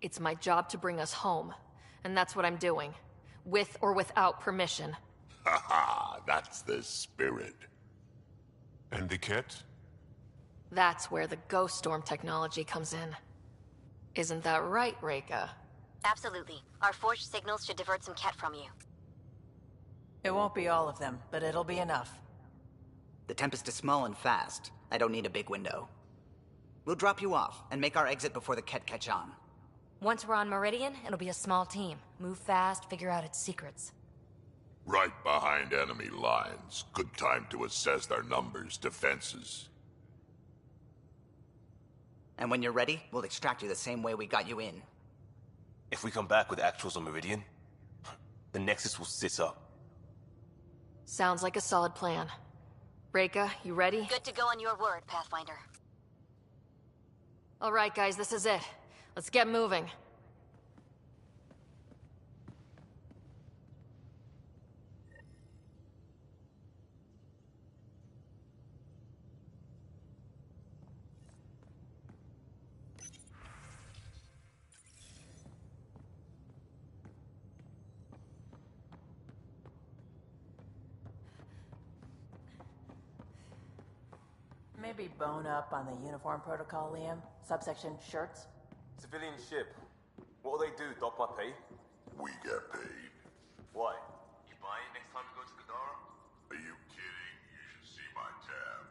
It's my job to bring us home, and that's what I'm doing. With or without permission. Haha, that's the spirit. And the kit? That's where the ghost storm technology comes in. Isn't that right, Reika? Absolutely. Our forged signals should divert some Ket from you. It won't be all of them, but it'll be enough. The Tempest is small and fast. I don't need a big window. We'll drop you off and make our exit before the Ket catch on. Once we're on Meridian, it'll be a small team. Move fast, figure out its secrets. Right behind enemy lines. Good time to assess their numbers, defenses. And when you're ready, we'll extract you the same way we got you in. If we come back with actuals on Meridian, the Nexus will sit up. Sounds like a solid plan. Reika, you ready? Good to go on your word, Pathfinder. All right, guys, this is it. Let's get moving. Maybe bone up on the uniform protocol, Liam. Subsection shirts. Civilian ship. What'll they do, dock my pay? We get paid. Why? You buy it next time you go to Gadara? Are you kidding? You should see my tab.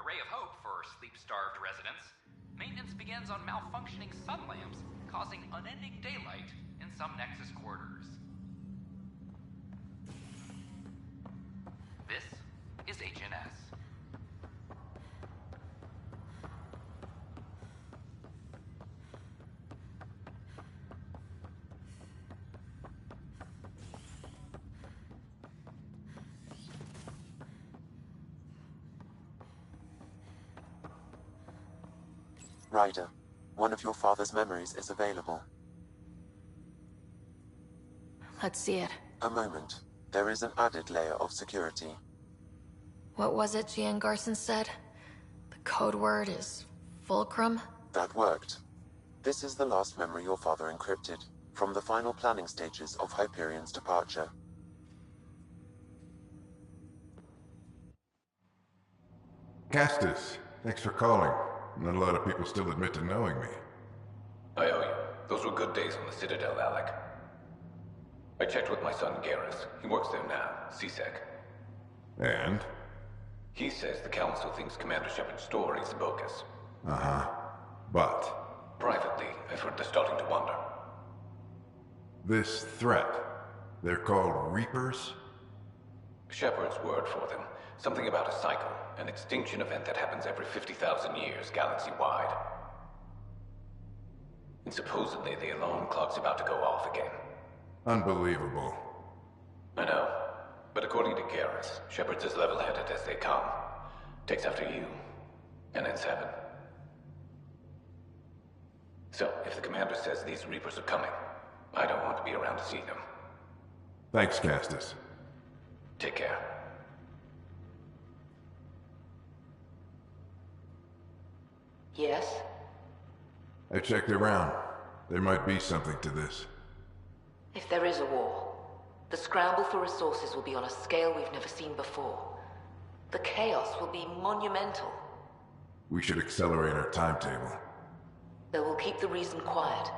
Ray of hope for sleep-starved residents. Maintenance begins on malfunctioning sun lamps, causing unending daylight in some Nexus quarters. This is HNS. Ryder, one of your father's memories is available. Let's see it. A moment. There is an added layer of security. What was it Gian Garson said? The code word is fulcrum? That worked. This is the last memory your father encrypted, from the final planning stages of Hyperion's departure. Castus, thanks for calling. Not a lot of people still admit to knowing me. I owe you. Those were good days on the Citadel, Alec. I checked with my son Garrus. He works there now, CSEC. And? He says the Council thinks Commander Shepard's story is bogus. Uh-huh. But? Privately, I've heard they're starting to wonder. This threat, they're called Reapers? Shepard's word for them. Something about a cycle, an extinction event that happens every 50,000 years, galaxy-wide. And supposedly the alarm clock's about to go off again. Unbelievable. I know. But according to Garrus, Shepard's as level-headed as they come. Takes after you, and ends heaven. So, if the commander says these Reapers are coming, I don't want to be around to see them. Thanks, Castus. Take care. Yes? I checked around. There might be something to this. If there is a war, the scramble for resources will be on a scale we've never seen before. The chaos will be monumental. We should accelerate our timetable. Though we'll keep the reason quiet.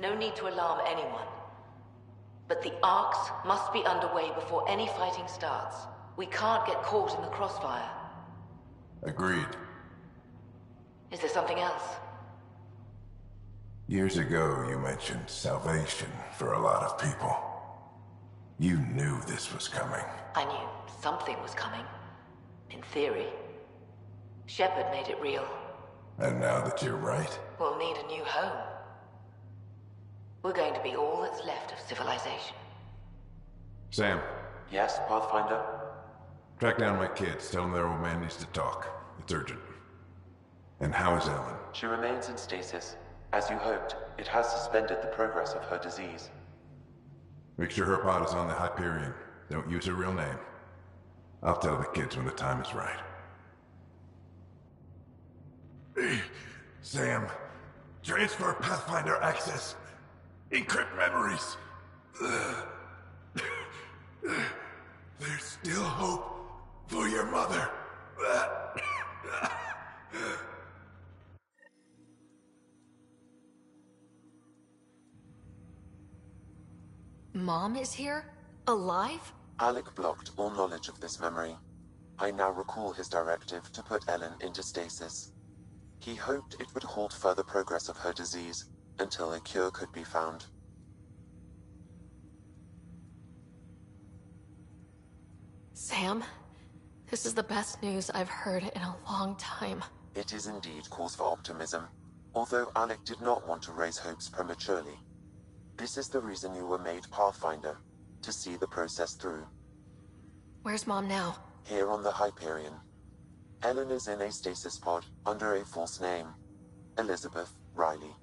No need to alarm anyone. But the arcs must be underway before any fighting starts. We can't get caught in the crossfire. Agreed. Is there something else? Years ago, you mentioned salvation for a lot of people. You knew this was coming. I knew something was coming. In theory. Shepard made it real. And now that you're right? We'll need a new home. We're going to be all that's left of civilization. Sam. Yes, Pathfinder? Track down my kids. Tell them their old man needs to talk. It's urgent. And how is Ellen? She remains in stasis. As you hoped, it has suspended the progress of her disease. Make sure her pod is on the Hyperion. Don't use her real name. I'll tell the kids when the time is right. Sam, transfer Pathfinder access. Encrypt memories. There's still hope for your mother. Mom is here? Alive? Alec blocked all knowledge of this memory. I now recall his directive to put Ellen into stasis. He hoped it would halt further progress of her disease until a cure could be found. Sam, this is the best news I've heard in a long time. It is indeed cause for optimism, although Alec did not want to raise hopes prematurely. This is the reason you were made Pathfinder, to see the process through. Where's Mom now? Here on the Hyperion. Ellen is in a stasis pod under a false name. Elizabeth Riley.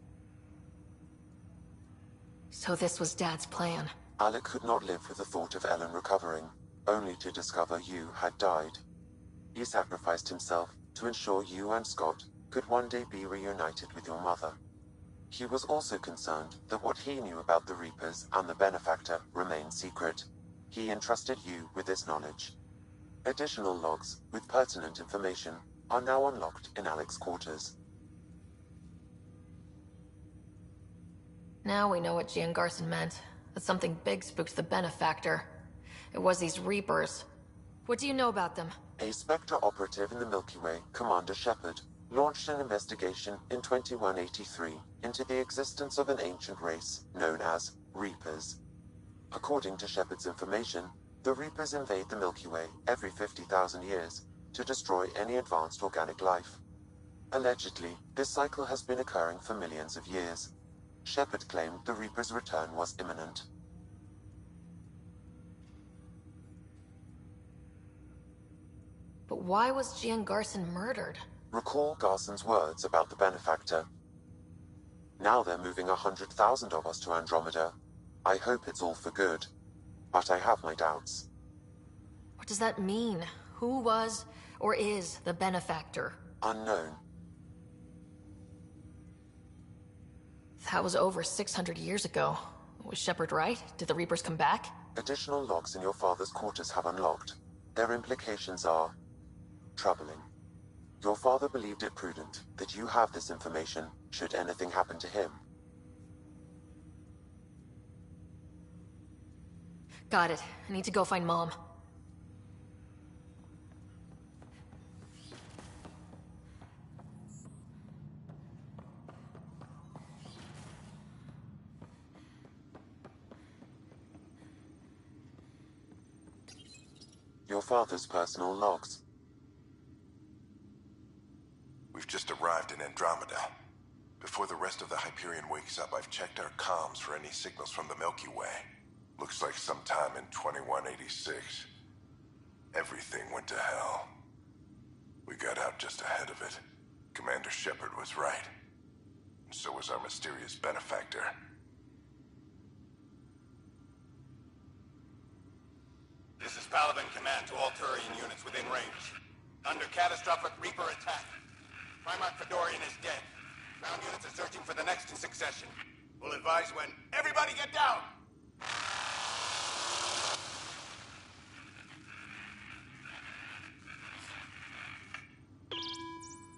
So this was Dad's plan. Alec could not live with the thought of Ellen recovering, only to discover you had died. He sacrificed himself to ensure you and Scott could one day be reunited with your mother. He was also concerned that what he knew about the Reapers and the Benefactor remained secret. He entrusted you with this knowledge. Additional logs with pertinent information are now unlocked in Alec's quarters. Now we know what Gian Garson meant. That something big spooked the Benefactor. It was these Reapers. What do you know about them? A Spectre operative in the Milky Way, Commander Shepard, launched an investigation in 2183 into the existence of an ancient race known as Reapers. According to Shepard's information, the Reapers invade the Milky Way every 50,000 years to destroy any advanced organic life. Allegedly, this cycle has been occurring for millions of years. Shepard claimed the Reapers' return was imminent. But why was Gian Garson murdered? Recall Garson's words about the benefactor. Now they're moving 100,000 of us to Andromeda. I hope it's all for good, but I have my doubts. What does that mean? Who was, or is, the benefactor? Unknown. That was over 600 years ago. Was Shepard right? Did the Reapers come back? Additional logs in your father's quarters have unlocked. Their implications are troubling. Your father believed it prudent that you have this information should anything happen to him. Got it. I need to go find Mom. Your father's personal logs. We've just arrived in Andromeda. Before the rest of the Hyperion wakes up, I've checked our comms for any signals from the Milky Way. Looks like sometime in 2186. Everything went to hell. We got out just ahead of it. Commander Shepard was right. And so was our mysterious benefactor. This is Paladin Command to all Turian units within range. Under catastrophic Reaper attack. Primarch Fedorian is dead. Ground units are searching for the next in succession. We'll advise when. Everybody get down!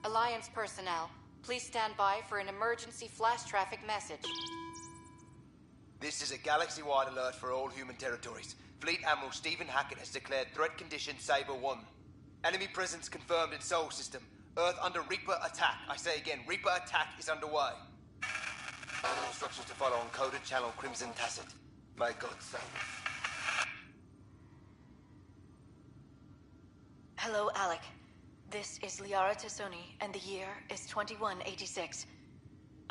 Alliance personnel, please stand by for an emergency flash traffic message. This is a galaxy-wide alert for all human territories. Fleet Admiral Stephen Hackett has declared threat condition Saber 1. Enemy presence confirmed in Sol System. Earth under Reaper attack. I say again, Reaper attack is underway. Instructions to follow on coded channel Crimson Tacit. May God save us. Hello, Alec. This is Liara Tassoni, and the year is 2186.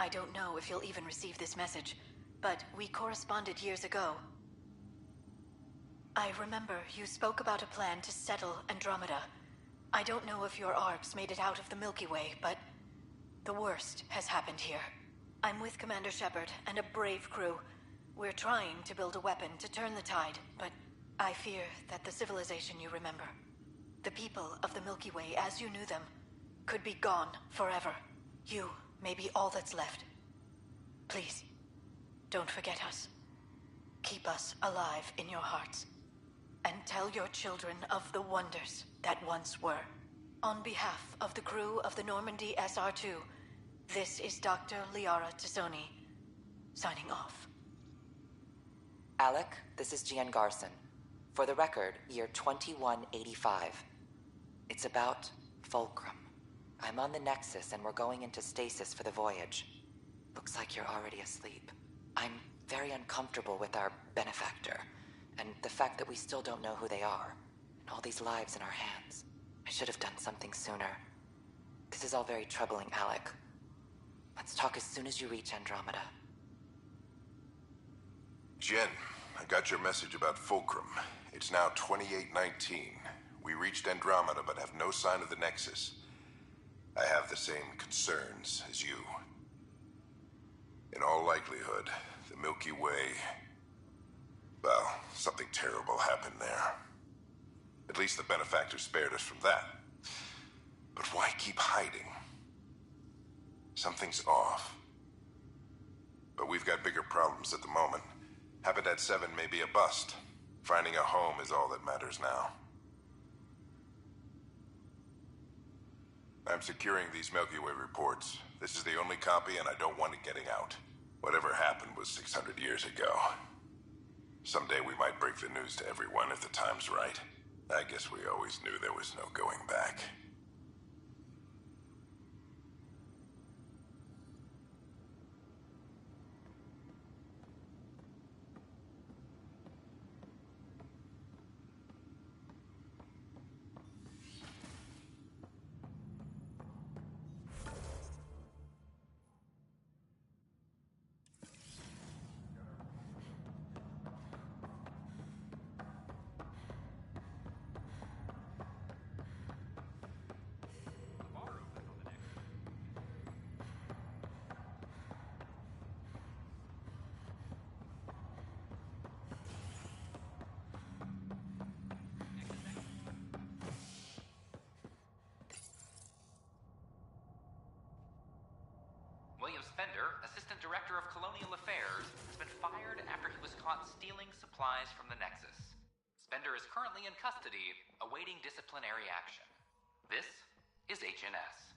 I don't know if you'll even receive this message, but we corresponded years ago. I remember you spoke about a plan to settle Andromeda. I don't know if your arcs made it out of the Milky Way, but the worst has happened here. I'm with Commander Shepard and a brave crew. We're trying to build a weapon to turn the tide, but I fear that the civilization you remember, the people of the Milky Way as you knew them, could be gone forever. You may be all that's left. Please, don't forget us. Keep us alive in your hearts. And tell your children of the wonders that once were. On behalf of the crew of the Normandy SR-2, this is Dr. Liara Tassoni, signing off. Alec, this is Gian Garson. For the record, year 2185. It's about Fulcrum. I'm on the Nexus and we're going into stasis for the voyage. Looks like you're already asleep. I'm very uncomfortable with our benefactor. And the fact that we still don't know who they are, and all these lives in our hands. I should have done something sooner. This is all very troubling, Alec. Let's talk as soon as you reach Andromeda. Jen, I got your message about Fulcrum. It's now 2819. We reached Andromeda but have no sign of the Nexus. I have the same concerns as you. In all likelihood, the Milky Way... well, something terrible happened there. At least the benefactor spared us from that. But why keep hiding? Something's off. But we've got bigger problems at the moment. Habitat 7 may be a bust. Finding a home is all that matters now. I'm securing these Milky Way reports. This is the only copy and I don't want it getting out. Whatever happened was 600 years ago. Someday we might break the news to everyone if the time's right. I guess we always knew there was no going back. Assistant Director of Colonial Affairs, has been fired after he was caught stealing supplies from the Nexus. Spender is currently in custody, awaiting disciplinary action. This is HNS.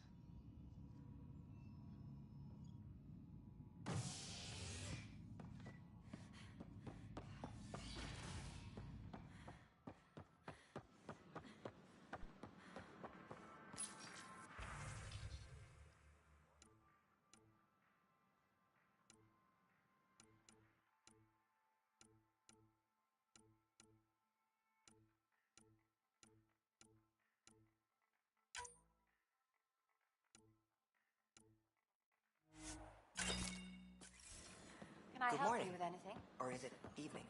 Can I Good help morning. you with anything? Or is it evening?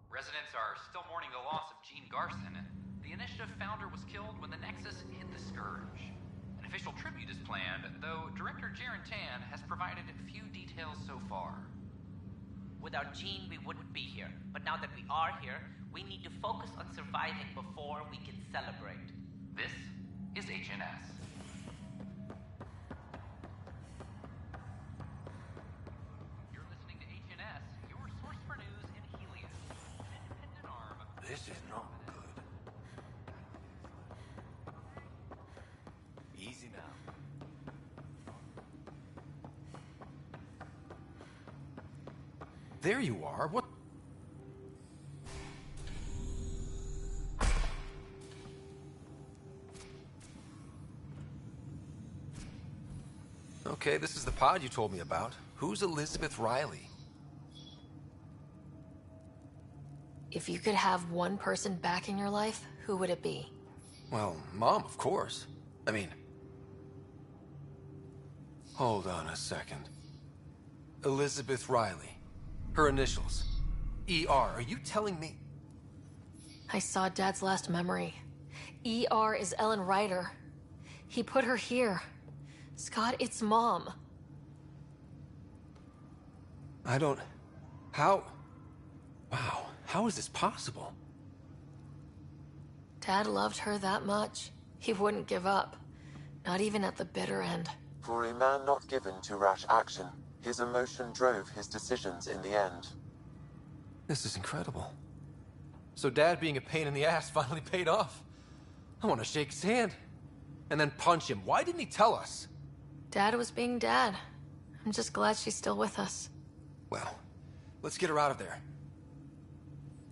Residents are still mourning the loss of Gene Garson. The Initiative founder was killed when the Nexus hit the Scourge. An official tribute is planned, though Director Jaren Tan has provided few details so far. Without Gene, we wouldn't be here. But now that we are here, we need to focus on surviving before we can celebrate. This is HNS. You're listening to HNS, your source for news in Helios, an independent arm. This is not good. Easy now. There you are. What? Okay, this is the pod you told me about. Who's Elizabeth Riley? If you could have one person back in your life, who would it be? Well, Mom, of course. I mean... Hold on a second. Elizabeth Riley. Her initials. ER. Are you telling me... I saw Dad's last memory. ER is Ellen Ryder. He put her here. Scott, it's Mom. I don't... How... Wow. How is this possible? Dad loved her that much. He wouldn't give up. Not even at the bitter end. For a man not given to rash action, his emotion drove his decisions in the end. This is incredible. So Dad being a pain in the ass finally paid off. I want to shake his hand. And then punch him. Why didn't he tell us? Dad was being Dad. I'm just glad she's still with us. Well, let's get her out of there.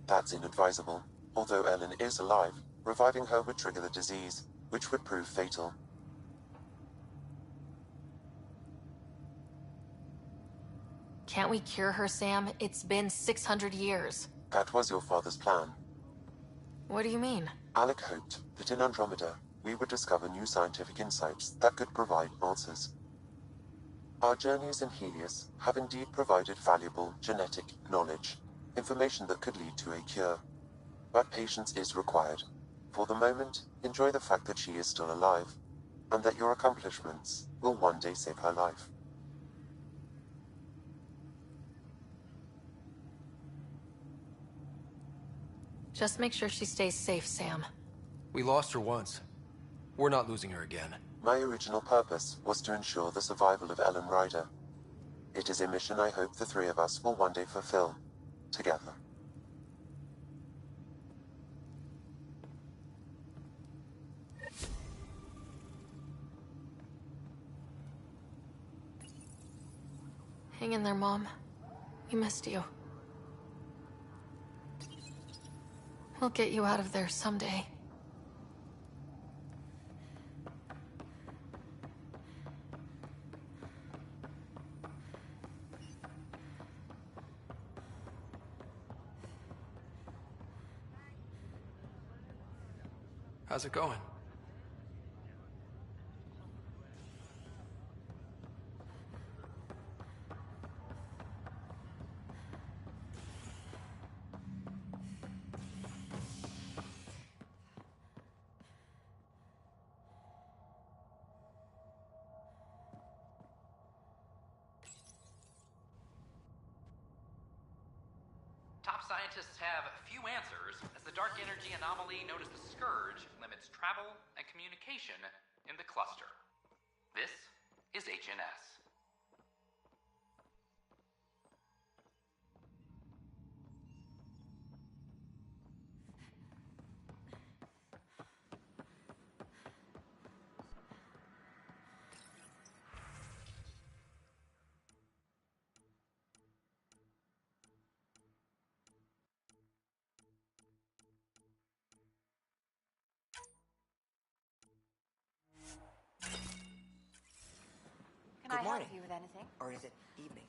That's inadvisable. Although Ellen is alive, reviving her would trigger the disease, which would prove fatal. Can't we cure her, Sam? It's been 600 years. That was your father's plan. What do you mean? Alec hoped that in Andromeda, we would discover new scientific insights that could provide answers. Our journeys in Helios have indeed provided valuable genetic knowledge, information that could lead to a cure. But patience is required. For the moment, enjoy the fact that she is still alive, and that your accomplishments will one day save her life. Just make sure she stays safe, Sam. We lost her once. We're not losing her again. My original purpose was to ensure the survival of Ellen Ryder. It is a mission I hope the three of us will one day fulfill, together. Hang in there, Mom. We missed you. We'll get you out of there someday. How's it going? scientists have few answers, as the dark energy anomaly known as the Scourge limits travel and communication in the cluster. This is HNS. Can I morning. help you with anything? Or is it evening?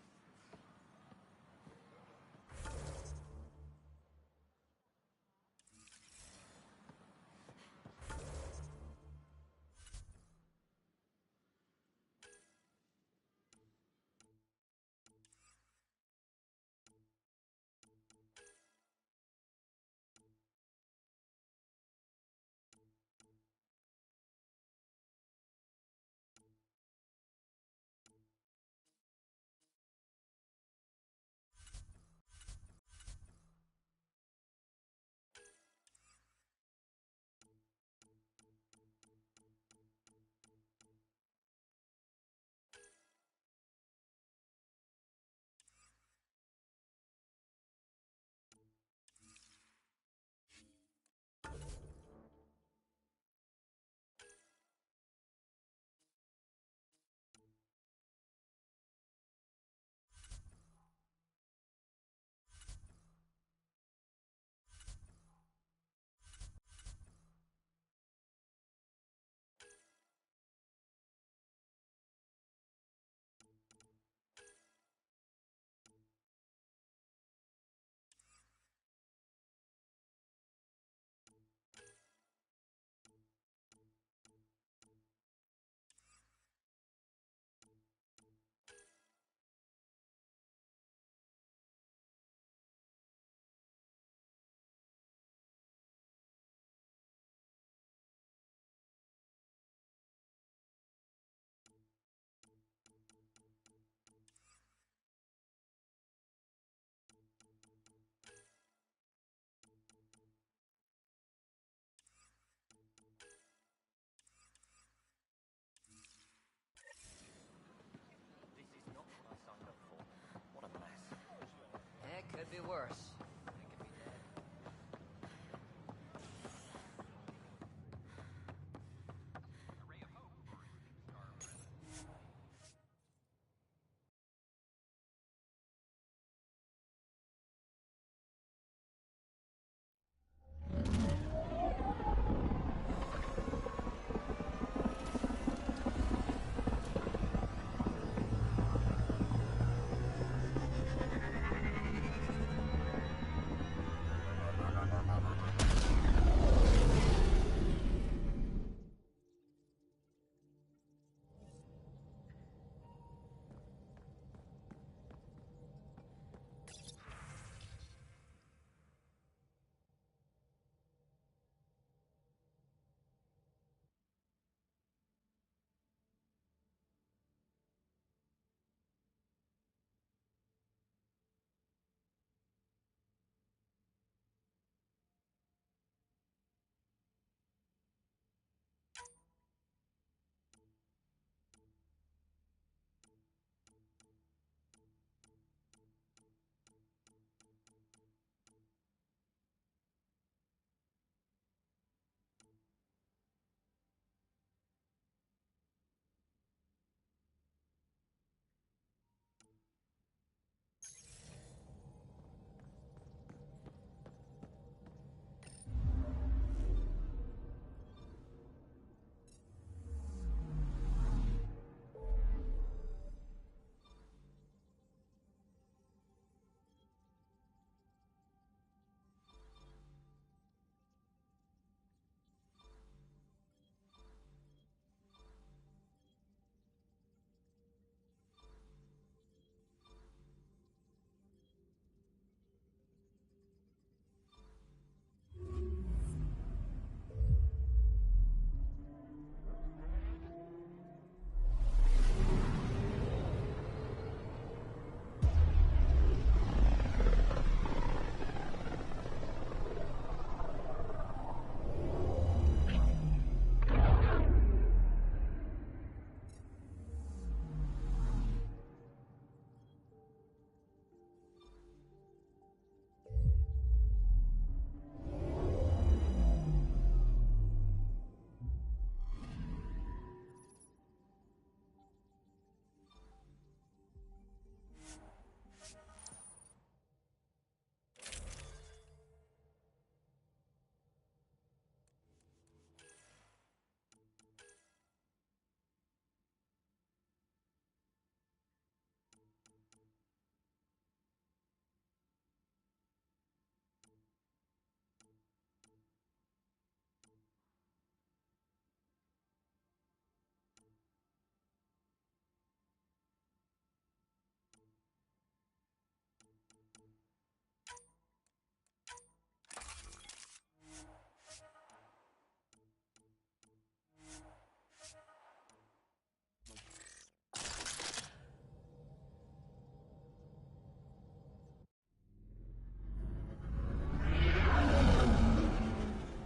Could be worse.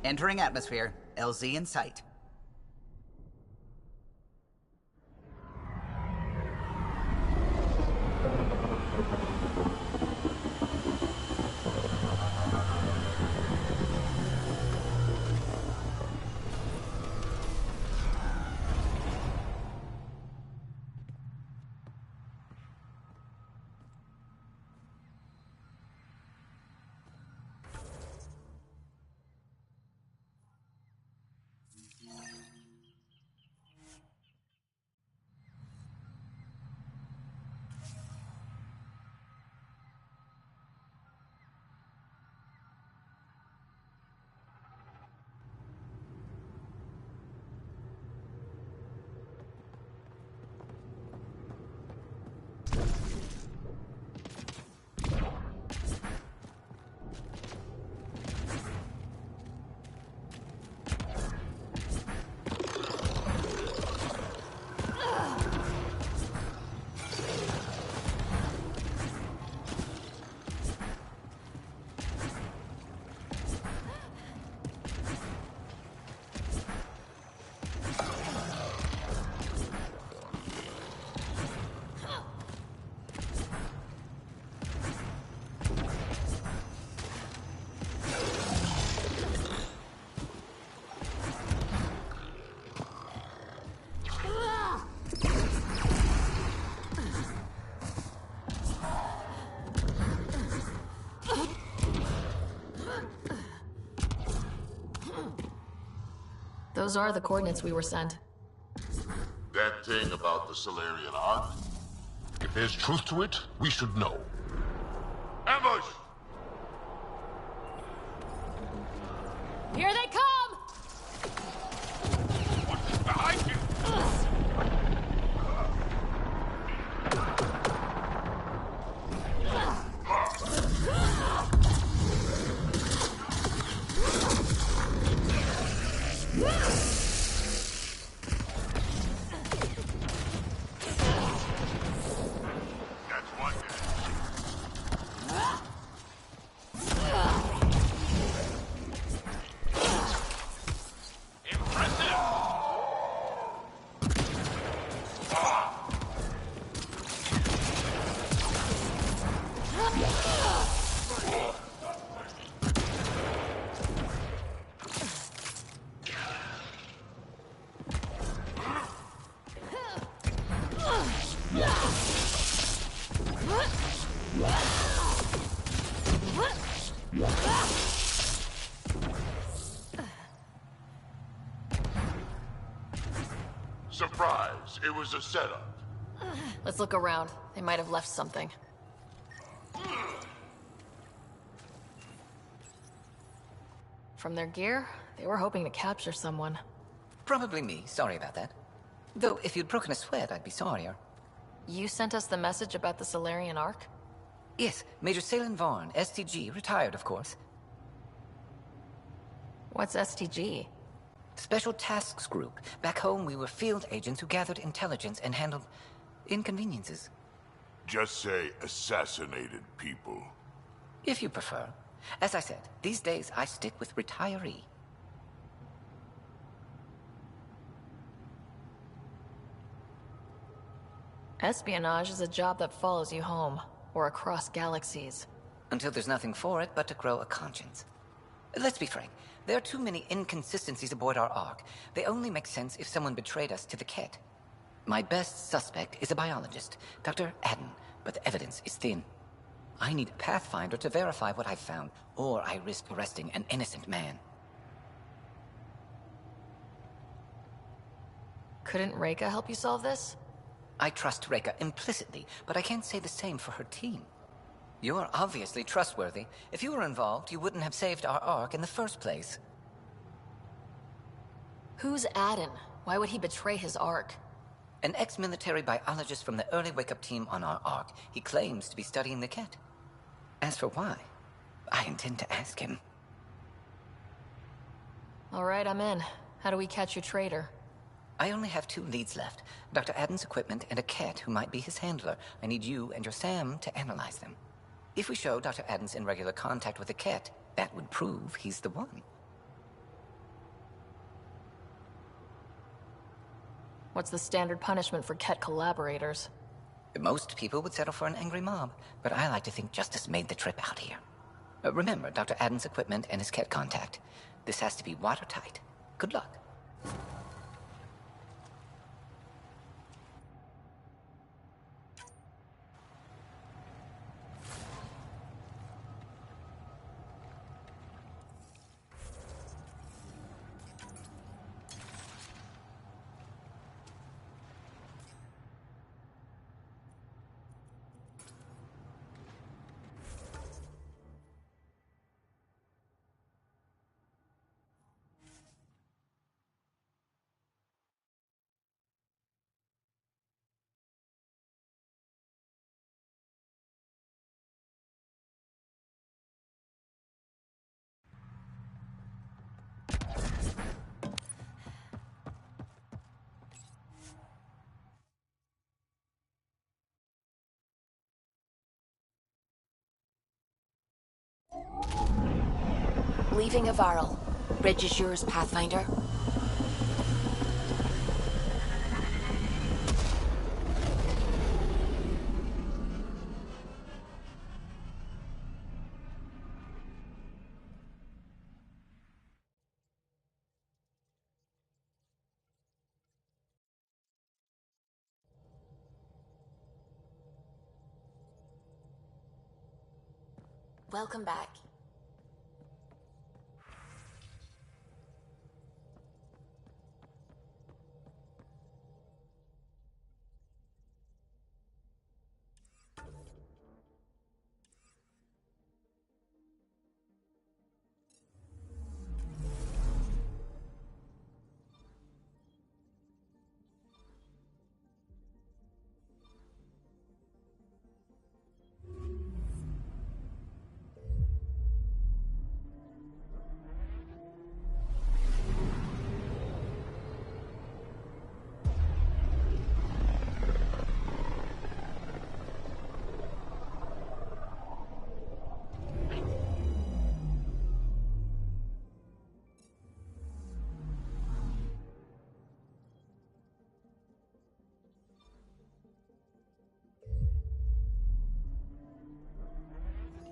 Entering atmosphere. LZ in sight. Those are the coordinates we were sent. That thing about the Solarian Ark? If there's truth to it, we should know. Ambush! Here they come! What's behind you? Surprise! It was a setup. Let's look around. They might have left something. From their gear, they were hoping to capture someone. Probably me. Sorry about that. Though, if you'd broken a sweat, I'd be sorrier. You sent us the message about the Solarian Ark? Yes, Major Salen Vaughn, STG, retired, of course. What's STG? Special Tasks Group. Back home, we were field agents who gathered intelligence and handled inconveniences. Just say assassinated people. If you prefer. As I said, these days I stick with retiree. Espionage is a job that follows you home, or across galaxies. Until there's nothing for it but to grow a conscience. Let's be frank. There are too many inconsistencies aboard our Ark. They only make sense if someone betrayed us to the Ket. My best suspect is a biologist, Dr. Adden, but the evidence is thin. I need a Pathfinder to verify what I've found, or I risk arresting an innocent man. Couldn't Reika help you solve this? I trust Reika implicitly, but I can't say the same for her team. You're obviously trustworthy. If you were involved, you wouldn't have saved our Ark in the first place. Who's Adden? Why would he betray his Ark? An ex-military biologist from the early wake-up team on our Ark. He claims to be studying the Ket. As for why, I intend to ask him. All right, I'm in. How do we catch your traitor? I only have 2 leads left. Dr. Adden's equipment and a Ket who might be his handler. I need you and your Sam to analyze them. If we show Dr. Adden's in regular contact with the Ket, that would prove he's the one. What's the standard punishment for Ket collaborators? Most people would settle for an angry mob, but I like to think justice made the trip out here. Remember Dr. Adden's equipment and his Ket contact. This has to be watertight. Good luck. Leaving Avaril. Bridge is yours, Pathfinder. Welcome back.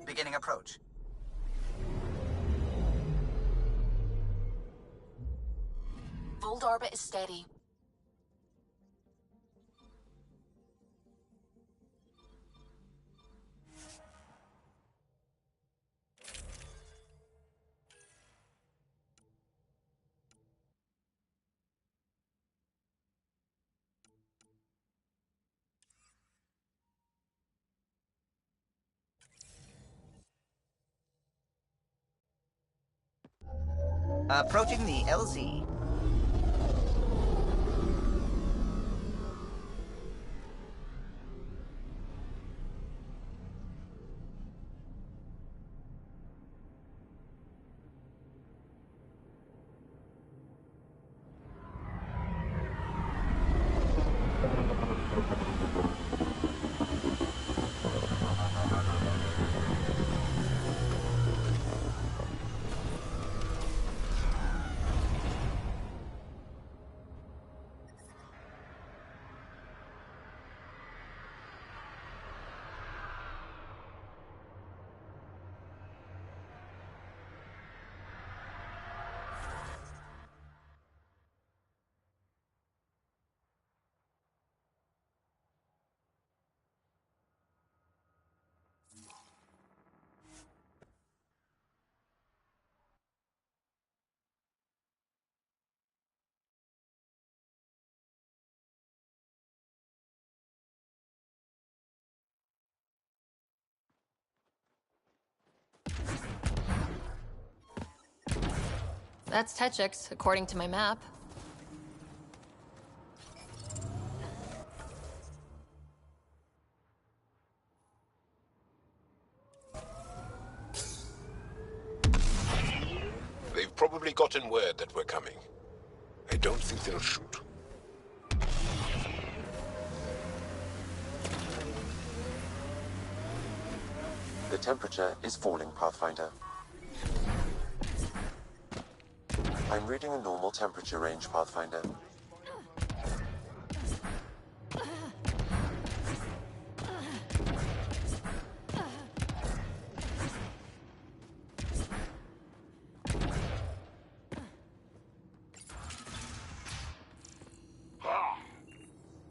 Beginning approach. Fold orbit is steady. Approaching the LZ. That's Techix, according to my map. They've probably gotten word that we're coming. I don't think they'll shoot. The temperature is falling, Pathfinder. I'm reading a normal temperature range, Pathfinder.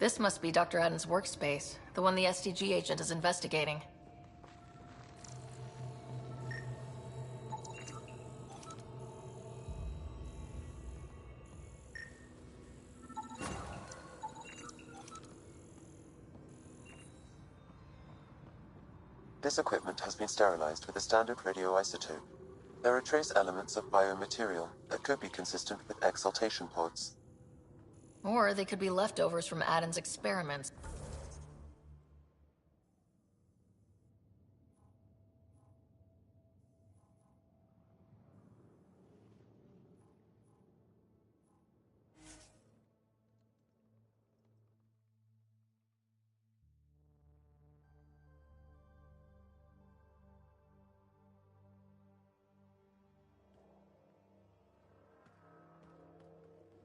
This must be Dr. Adams' workspace, the one the SDG agent is investigating. This equipment has been sterilized with a standard radioisotope. There are trace elements of biomaterial that could be consistent with exaltation pods. Or they could be leftovers from Adam's experiments.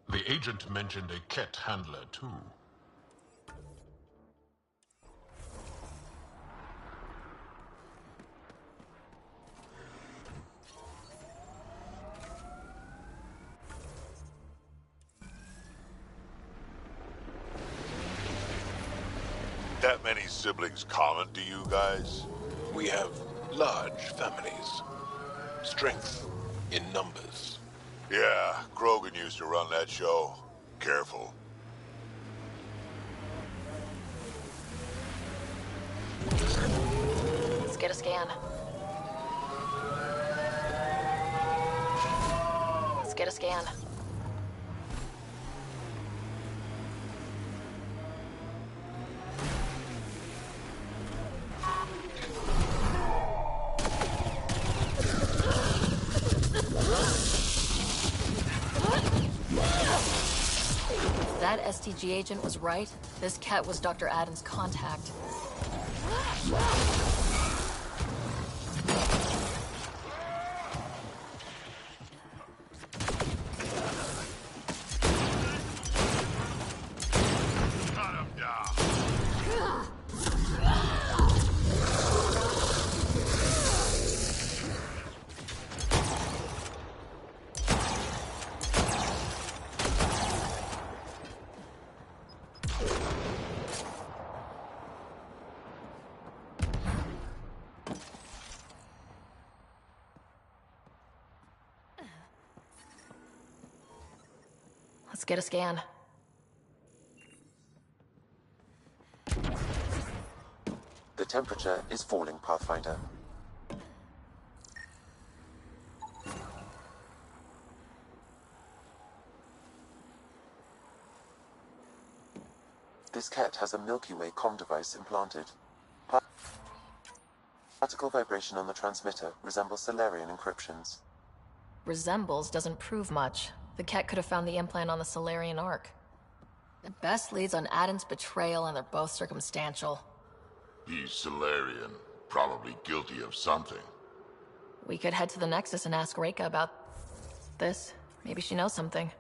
The agent mentioned a Ket handler, too. That many siblings common to you guys? We have large families. Strength in numbers. Yeah, Krogan used to run that show. Careful. Let's get a scan. Let's get a scan. That STG agent was right. This cat was Dr. Adams' contact. Let's get a scan. The temperature is falling, Pathfinder. This cat has a Milky Way comm device implanted. Particle vibration on the transmitter resembles Solarian encryptions. Resembles doesn't prove much. The cat could have found the implant on the Solarian Ark. At best leads on Adam's betrayal, and they're both circumstantial. He's Solarian, probably guilty of something. We could head to the Nexus and ask Reika about this. Maybe she knows something.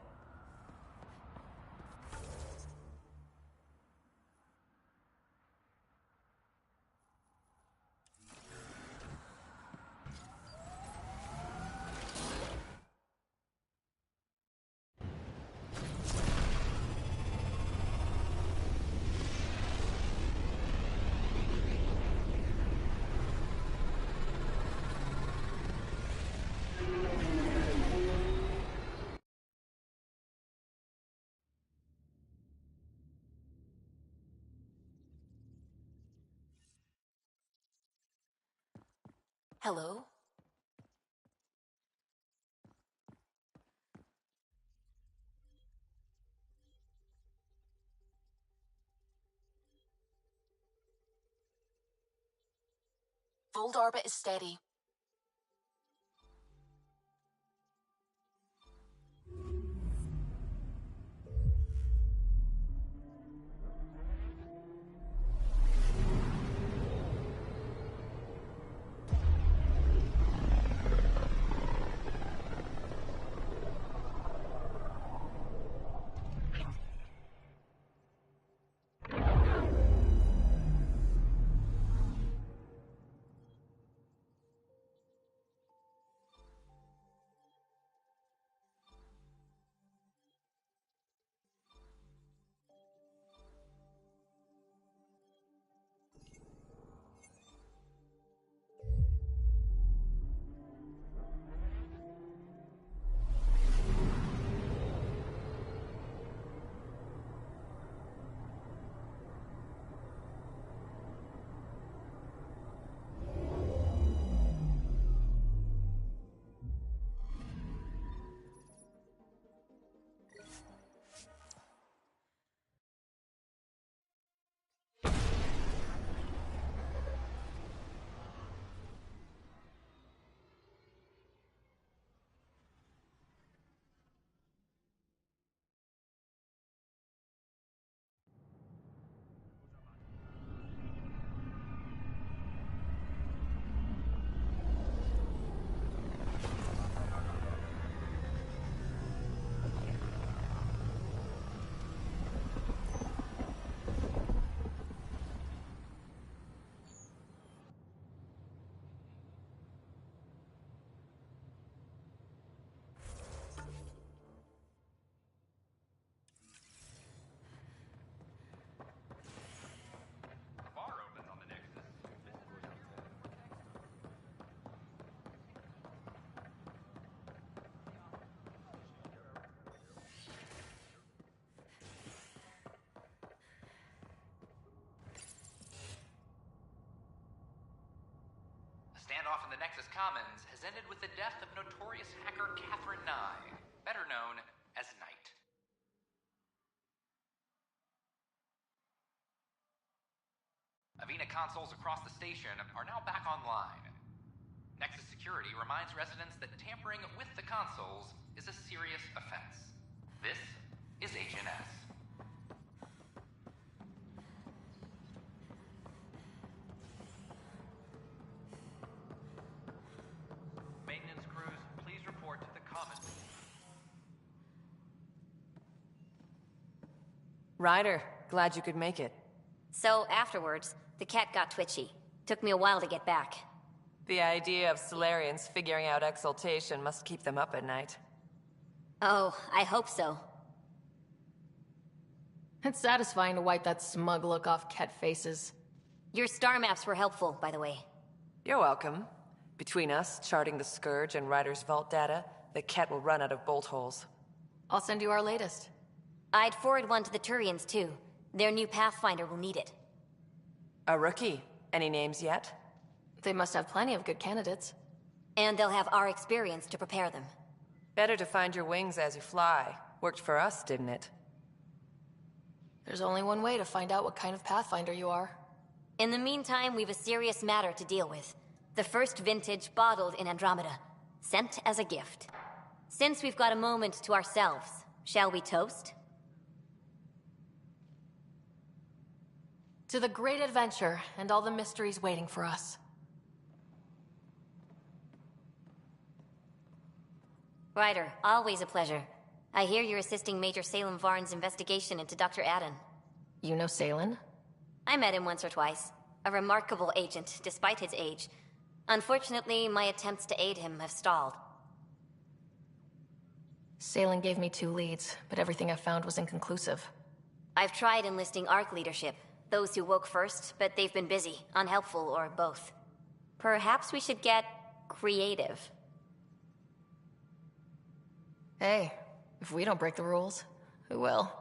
Hello? Fold orbit is steady. standoff in the Nexus Commons has ended with the death of notorious hacker Catherine Nye, better known as Knight. Avena consoles across the station are now back online. Nexus Security reminds residents that tampering with the consoles is a serious offense. This is Agent S. Maintenance crews, please report to the Commons. Ryder, glad you could make it. So, afterwards, the cat got twitchy. Took me a while to get back. The idea of Solarians figuring out exaltation must keep them up at night. Oh, I hope so. It's satisfying to wipe that smug look off Ket faces. Your star maps were helpful, by the way. You're welcome. Between us, charting the Scourge and Ryder's vault data, the Ket will run out of bolt holes. I'll send you our latest. I'd forward one to the Turians, too. Their new Pathfinder will need it. A rookie. Any names yet? They must have plenty of good candidates. And they'll have our experience to prepare them. Better to find your wings as you fly. Worked for us, didn't it? There's only one way to find out what kind of Pathfinder you are. In the meantime, we've a serious matter to deal with. The first vintage bottled in Andromeda. Sent as a gift. Since we've got a moment to ourselves, shall we toast? To the great adventure and all the mysteries waiting for us. Ryder, always a pleasure. I hear you're assisting Major Salem Varn's investigation into Dr. Adden. You know Salen? I met him once or twice. A remarkable agent, despite his age. Unfortunately, my attempts to aid him have stalled. Salen gave me 2 leads, but everything I found was inconclusive. I've tried enlisting ARC leadership. Those who woke first, but they've been busy, unhelpful, or both. Perhaps we should get creative. Hey, if we don't break the rules, who will?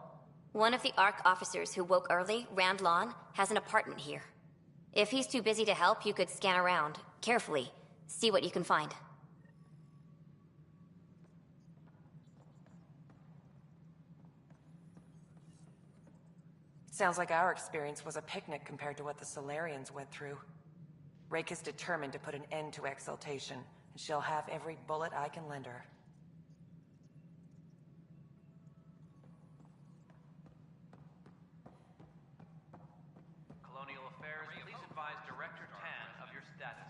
One of the ARC officers who woke early, Rand Lawn, has an apartment here. If he's too busy to help, you could scan around, carefully, see what you can find. Sounds like our experience was a picnic compared to what the Solarians went through. Rake is determined to put an end to exaltation, and she'll have every bullet I can lend her. Colonial Affairs, please advise Director Tan of your status.